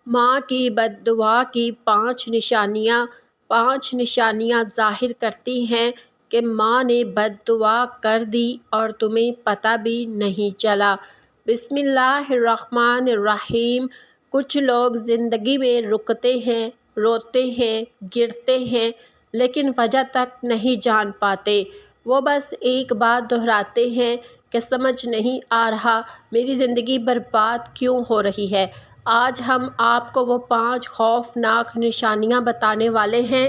ماں کی بد دعا کی 5 نشانیاں ظاہر کرتی ہیں کہ ماں نے بد دعا کر دی اور تمہیں پتہ بھی نہیں چلا۔ بسم اللہ الرحمن الرحیم۔ کچھ لوگ زندگی میں رکتے ہیں، روتے ہیں، گرتے ہیں، لیکن وجہ تک نہیں جان پاتے۔ وہ بس ایک بات دہراتے ہیں کہ سمجھ نہیں آ رہا میری زندگی برباد کیوں ہو رہی ہے۔ آج ہم آپ کو وہ 5 خوفناک نشانیاں بتانے والے ہیں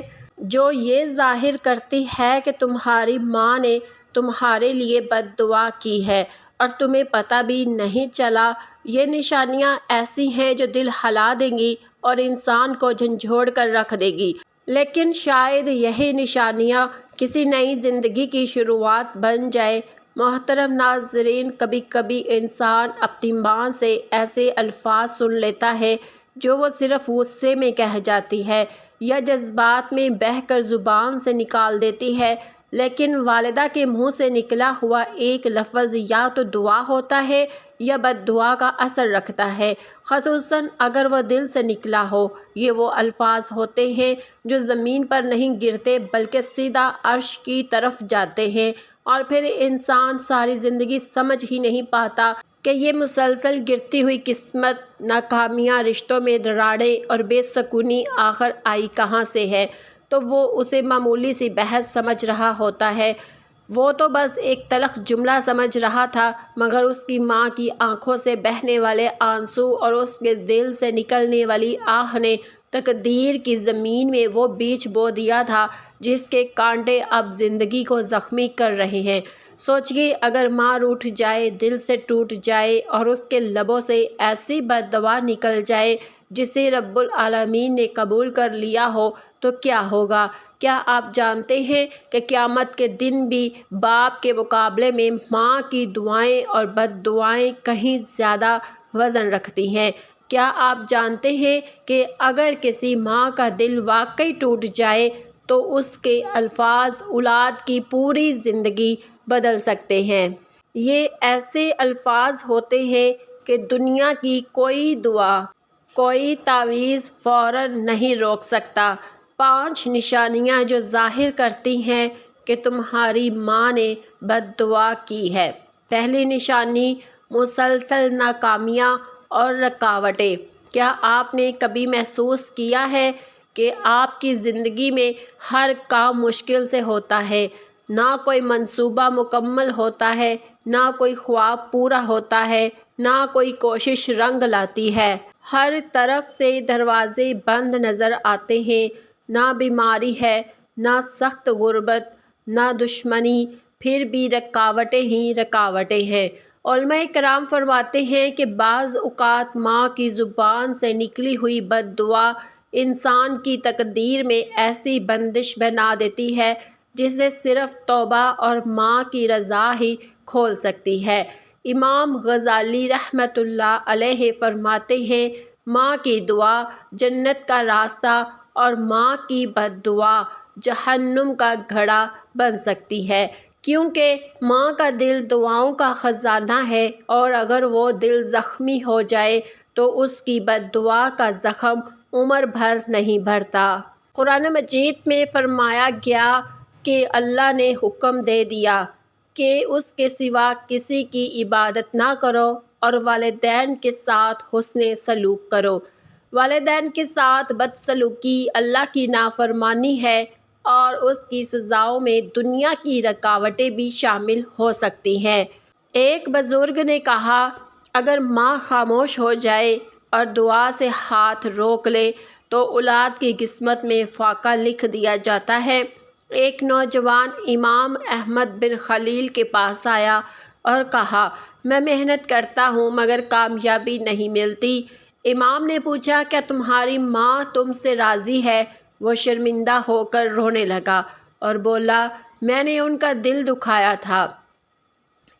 جو یہ ظاہر کرتی ہے کہ تمہاری ماں نے تمہارے لیے بد دعا کی ہے اور تمہیں پتہ بھی نہیں چلا۔ یہ نشانیاں ایسی ہیں جو دل ہلا دیں گی اور انسان کو جھنجھوڑ کر رکھ دے گی، لیکن شاید یہی نشانیاں کسی نئی زندگی کی شروعات بن جائے۔ محترم ناظرین، کبھی کبھی انسان اپنی ماں سے ایسے الفاظ سن لیتا ہے جو وہ صرف غصے میں کہہ جاتی ہے یا جذبات میں بہہ کر زبان سے نکال دیتی ہے، لیکن والدہ کے منہ سے نکلا ہوا ایک لفظ یا تو دعا ہوتا ہے یا بد دعا کا اثر رکھتا ہے، خصوصاً اگر وہ دل سے نکلا ہو۔ یہ وہ الفاظ ہوتے ہیں جو زمین پر نہیں گرتے بلکہ سیدھا عرش کی طرف جاتے ہیں، اور پھر انسان ساری زندگی سمجھ ہی نہیں پاتا کہ یہ مسلسل گرتی ہوئی قسمت، ناکامیاں، رشتوں میں دراڑیں اور بے سکونی آخر آئی کہاں سے ہے۔ تو وہ اسے معمولی سی بحث سمجھ رہا ہوتا ہے، وہ تو بس ایک تلخ جملہ سمجھ رہا تھا، مگر اس کی ماں کی آنکھوں سے بہنے والے آنسو اور اس کے دل سے نکلنے والی آہ نے تقدیر کی زمین میں وہ بیج بو دیا تھا جس کے کانٹے اب زندگی کو زخمی کر رہے ہیں۔ سوچئے، اگر ماں روٹھ جائے، دل سے ٹوٹ جائے اور اس کے لبوں سے ایسی بد دعا نکل جائے جسے رب العالمین نے قبول کر لیا ہو تو کیا ہوگا؟ کیا آپ جانتے ہیں کہ قیامت کے دن بھی باپ کے مقابلے میں ماں کی دعائیں اور بد دعائیں کہیں زیادہ وزن رکھتی ہیں؟ کیا آپ جانتے ہیں کہ اگر کسی ماں کا دل واقعی ٹوٹ جائے تو اس کے الفاظ اولاد کی پوری زندگی بدل سکتے ہیں؟ یہ ایسے الفاظ ہوتے ہیں کہ دنیا کی کوئی دعا، کوئی تعویذ فوراً نہیں روک سکتا۔ 5 نشانیاں جو ظاہر کرتی ہیں کہ تمہاری ماں نے بد دعا کی ہے۔ پہلی نشانی، مسلسل ناکامیاں اور رکاوٹیں۔ کیا آپ نے کبھی محسوس کیا ہے کہ آپ کی زندگی میں ہر کام مشکل سے ہوتا ہے؟ نہ کوئی منصوبہ مکمل ہوتا ہے، نہ کوئی خواب پورا ہوتا ہے، نہ کوئی کوشش رنگ لاتی ہے۔ ہر طرف سے دروازے بند نظر آتے ہیں، نہ بیماری ہے، نہ سخت غربت، نہ دشمنی، پھر بھی رکاوٹیں ہی رکاوٹیں ہیں۔ علماء کرام فرماتے ہیں کہ بعض اوقات ماں کی زبان سے نکلی ہوئی بد دعا انسان کی تقدیر میں ایسی بندش بنا دیتی ہے جسے صرف توبہ اور ماں کی رضا ہی کھول سکتی ہے۔ امام غزالی رحمۃ اللہ علیہ فرماتے ہیں، ماں کی دعا جنت کا راستہ اور ماں کی بد دعا جہنم کا گھڑا بن سکتی ہے، کیونکہ ماں کا دل دعاؤں کا خزانہ ہے اور اگر وہ دل زخمی ہو جائے تو اس کی بد دعا کا زخم عمر بھر نہیں بھرتا۔ قرآن مجید میں فرمایا گیا کہ اللہ نے حکم دے دیا کہ اس کے سوا کسی کی عبادت نہ کرو اور والدین کے ساتھ حسن سلوک کرو۔ والدین کے ساتھ بدسلوکی اللہ کی نافرمانی ہے اور اس کی سزاؤں میں دنیا کی رکاوٹیں بھی شامل ہو سکتی ہیں۔ ایک بزرگ نے کہا، اگر ماں خاموش ہو جائے اور دعا سے ہاتھ روک لے تو اولاد کی قسمت میں فاقہ لکھ دیا جاتا ہے۔ ایک نوجوان امام احمد بن خلیل کے پاس آیا اور کہا، میں محنت کرتا ہوں مگر کامیابی نہیں ملتی۔ امام نے پوچھا، کیا تمہاری ماں تم سے راضی ہے؟ وہ شرمندہ ہو کر رونے لگا اور بولا، میں نے ان کا دل دکھایا تھا۔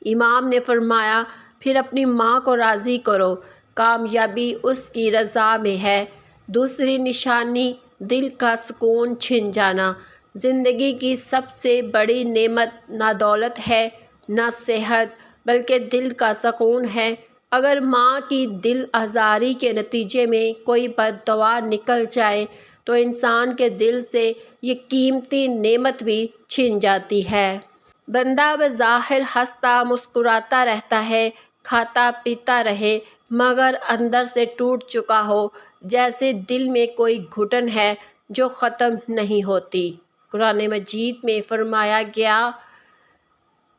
امام نے فرمایا، پھر اپنی ماں کو راضی کرو، کامیابی اس کی رضا میں ہے۔ دوسری نشانی، دل کا سکون چھن جانا۔ زندگی کی سب سے بڑی نعمت نہ دولت ہے، نہ صحت، بلکہ دل کا سکون ہے۔ اگر ماں کی دل آزاری کے نتیجے میں کوئی بد دعا نکل جائے تو انسان کے دل سے یہ قیمتی نعمت بھی چھن جاتی ہے۔ بندہ بظاہر ہنستا مسکراتا رہتا ہے، کھاتا پیتا رہے، مگر اندر سے ٹوٹ چکا ہو، جیسے دل میں کوئی گھٹن ہے جو ختم نہیں ہوتی۔ قرآن مجید میں فرمایا گیا۔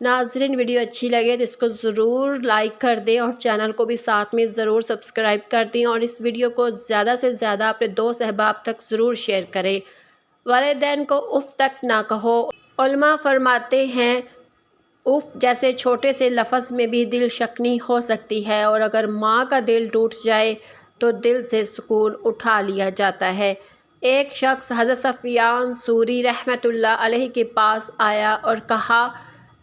ناظرین، ویڈیو اچھی لگے تو اس کو ضرور لائک کر دیں اور چینل کو بھی ساتھ میں ضرور سبسکرائب کر دیں، اور اس ویڈیو کو زیادہ سے زیادہ اپنے دوست احباب تک ضرور شیئر کریں۔ والدین کو اف تک نہ کہو۔ علماء فرماتے ہیں اف جیسے چھوٹے سے لفظ میں بھی دل شکنی ہو سکتی ہے، اور اگر ماں کا دل ٹوٹ جائے تو دل سے سکون اٹھا لیا جاتا ہے۔ ایک شخص حضرت سفیان ثوری رحمۃ اللہ علیہ کے پاس آیا اور کہا،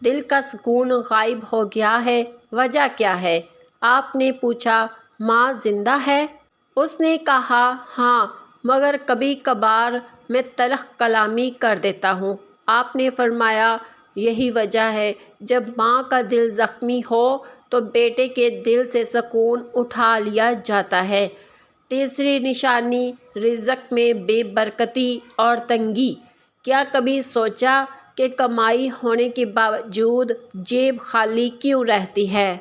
دل کا سکون غائب ہو گیا ہے، وجہ کیا ہے؟ آپ نے پوچھا، ماں زندہ ہے؟ اس نے کہا، ہاں، مگر کبھی کبھار میں تلخ کلامی کر دیتا ہوں۔ آپ نے فرمایا، یہی وجہ ہے، جب ماں کا دل زخمی ہو تو بیٹے کے دل سے سکون اٹھا لیا جاتا ہے۔ تیسری نشانی رزق میں بے برکتی اور تنگی۔ کیا کبھی سوچا کہ کمائی ہونے کے باوجود جیب خالی کیوں رہتی ہے؟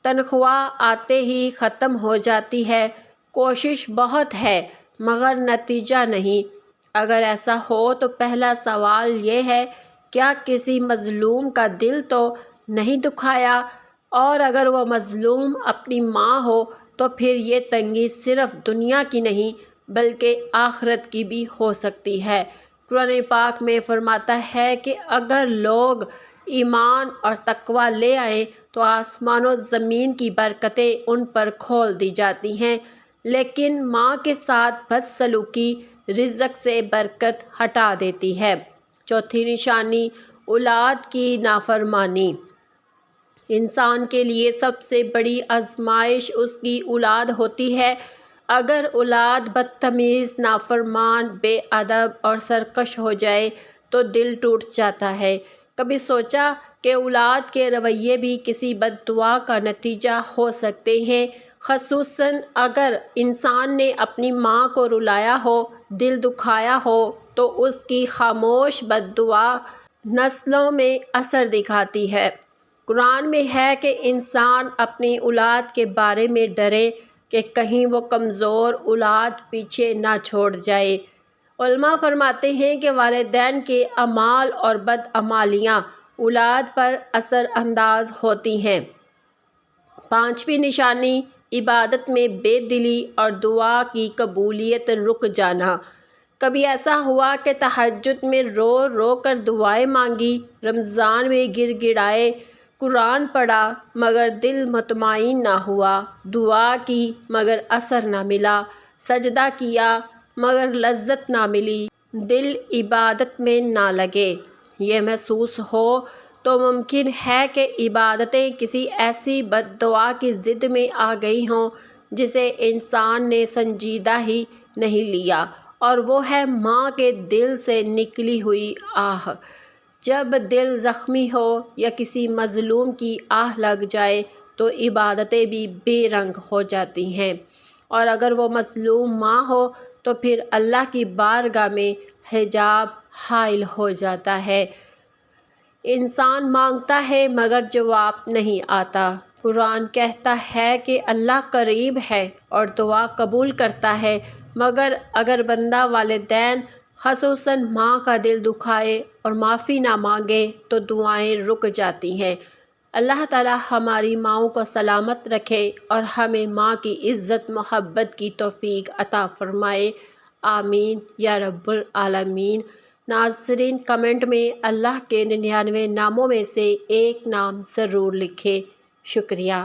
تنخواہ آتے ہی ختم ہو جاتی ہے، کوشش بہت ہے مگر نتیجہ نہیں۔ اگر ایسا ہو تو پہلا سوال یہ ہے، کیا کسی مظلوم کا دل تو نہیں دکھایا؟ اور اگر وہ مظلوم اپنی ماں ہو تو پھر یہ تنگی صرف دنیا کی نہیں بلکہ آخرت کی بھی ہو سکتی ہے۔ قرآن پاک میں فرماتا ہے کہ اگر لوگ ایمان اور تقویٰ لے آئیں تو آسمان و زمین کی برکتیں ان پر کھول دی جاتی ہیں، لیکن ماں کے ساتھ بدسلوکی رزق سے برکت ہٹا دیتی ہے۔ چوتھی نشانی اولاد کی نافرمانی۔ انسان کے لیے سب سے بڑی آزمائش اس کی اولاد ہوتی ہے۔ اگر اولاد بدتمیز، نافرمان، بے ادب اور سرکش ہو جائے تو دل ٹوٹ جاتا ہے۔ کبھی سوچا کہ اولاد کے رویے بھی کسی بد دعا کا نتیجہ ہو سکتے ہیں، خصوصاً اگر انسان نے اپنی ماں کو رلایا ہو، دل دکھایا ہو تو اس کی خاموش بد دعا نسلوں میں اثر دکھاتی ہے۔ قرآن میں ہے کہ انسان اپنی اولاد کے بارے میں ڈرے کہ کہیں وہ کمزور اولاد پیچھے نہ چھوڑ جائے۔ علماء فرماتے ہیں کہ والدین کے اعمال اور بدعمالیاں اولاد پر اثر انداز ہوتی ہیں۔ پانچویں نشانی عبادت میں بے دلی اور دعا کی قبولیت رک جانا۔ کبھی ایسا ہوا کہ تہجد میں رو رو کر دعائیں مانگی، رمضان میں گڑ گڑائے، قرآن پڑھا مگر دل مطمئن نہ ہوا، دعا کی مگر اثر نہ ملا، سجدہ کیا مگر لذت نہ ملی، دل عبادت میں نہ لگے۔ یہ محسوس ہو تو ممکن ہے کہ عبادتیں کسی ایسی بد دعا کی زد میں آ گئی ہوں جسے انسان نے سنجیدہ ہی نہیں لیا، اور وہ ہے ماں کے دل سے نکلی ہوئی آہ۔ جب دل زخمی ہو یا کسی مظلوم کی آہ لگ جائے تو عبادتیں بھی بے رنگ ہو جاتی ہیں، اور اگر وہ مظلوم ماں ہو تو پھر اللہ کی بارگاہ میں حجاب حائل ہو جاتا ہے۔ انسان مانگتا ہے مگر جواب نہیں آتا۔ قرآن کہتا ہے کہ اللہ قریب ہے اور دعا قبول کرتا ہے، مگر اگر بندہ والدین خصوصاً ماں کا دل دکھائے اور معافی نہ مانگے تو دعائیں رک جاتی ہیں۔ اللہ تعالی ہماری ماؤں کو سلامت رکھے اور ہمیں ماں کی عزت محبت کی توفیق عطا فرمائے، آمین یا رب العالمین۔ ناظرین، کمنٹ میں اللہ کے 99 ناموں میں سے ایک نام ضرور لکھیں۔ شکریہ۔